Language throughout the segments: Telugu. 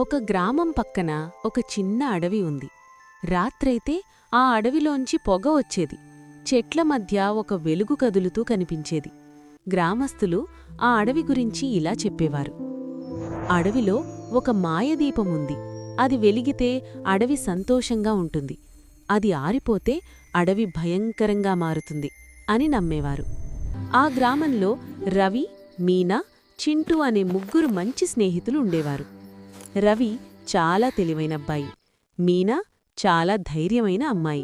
ఒక గ్రామం పక్కన ఒక చిన్న అడవి ఉంది. రాత్రైతే ఆ అడవిలోంచి పొగ వచ్చేది. చెట్ల మధ్య ఒక వెలుగు కదులుతూ కనిపించేది. గ్రామస్తులు ఆ అడవి గురించి ఇలా చెప్పేవారు. అడవిలో ఒక మాయదీపముంది. అది వెలిగితే అడవి సంతోషంగా ఉంటుంది. అది ఆరిపోతే అడవి భయంకరంగా మారుతుంది అని నమ్మేవారు. ఆ గ్రామంలో రవి, మీనా, చింటూ అనే ముగ్గురు మంచి స్నేహితులు ఉండేవారు. రవి చాలా తెలివైనబ్బాయి, మీనా చాలా ధైర్యమైన అమ్మాయి,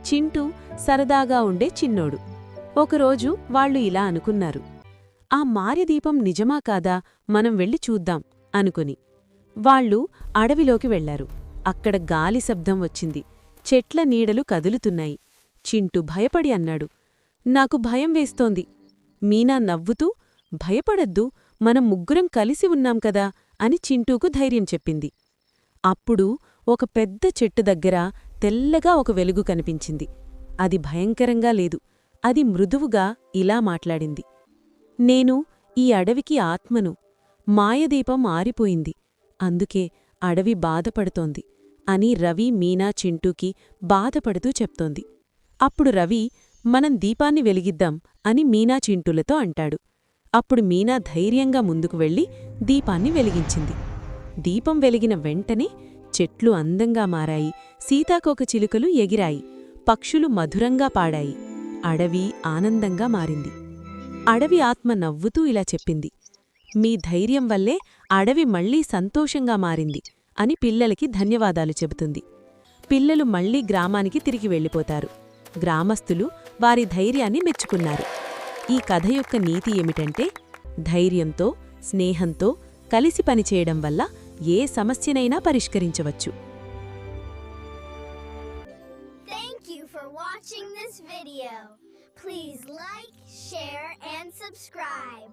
చింటూ సరదాగా ఉండే చిన్నోడు. ఒకరోజు వాళ్లు ఇలా అనుకున్నారు, ఆ మాయదీపం నిజమా కాదా మనం వెళ్ళి చూద్దాం అనుకుని. వాళ్లు అడవిలోకి వెళ్లారు. అక్కడ గాలి శబ్దం వచ్చింది. చెట్ల నీడలు కదులుతున్నాయి. చింటూ భయపడి అన్నాడు, నాకు భయం వేస్తోంది. మీనా నవ్వుతూ, భయపడద్దు, మనం ముగ్గురం కలిసి ఉన్నాం కదా అని చింటూకు ధైర్యం చెప్పింది. అప్పుడు ఒక పెద్ద చెట్టు దగ్గర తెల్లగా ఒక వెలుగు కనిపించింది. అది భయంకరంగా లేదు. అది మృదువుగా ఇలా మాట్లాడింది, నేను ఈ అడవికి ఆత్మను. మాయదీపం ఆరిపోయింది, అందుకే అడవి బాధపడుతోంది అని రవి, మీనా, చింటూకి బాధపడుతూ చెప్తోంది. అప్పుడు రవి, మనం దీపాన్ని వెలిగిద్దాం అని మీనా, చింటూలతో అంటాడు. అప్పుడు మీనా ధైర్యంగా ముందుకు వెళ్లి దీపాన్ని వెలిగించింది. దీపం వెలిగిన వెంటనే చెట్లు అందంగా మారాయి, సీతాకోకచిలుకలు ఎగిరాయి, పక్షులు మధురంగా పాడాయి. అడవి ఆనందంగా మారింది. అడవి ఆత్మ నవ్వుతూ ఇలా చెప్పింది, మీ ధైర్యం వల్లే అడవి మళ్లీ సంతోషంగా మారింది అని పిల్లలకి ధన్యవాదాలు చెబుతుంది. పిల్లలు మళ్లీ గ్రామానికి తిరిగి వెళ్ళిపోతారు. గ్రామస్తులు వారి ధైర్యాన్ని మెచ్చుకున్నారు. ఈ కథ యొక్క నీతి ఏమిటంటే, ధైర్యంతో, స్నేహంతో కలిసి పనిచేయడం వల్ల ఏ సమస్యనైనా పరిష్కరించవచ్చు. Thank you for watching this video. Please like, share, and subscribe.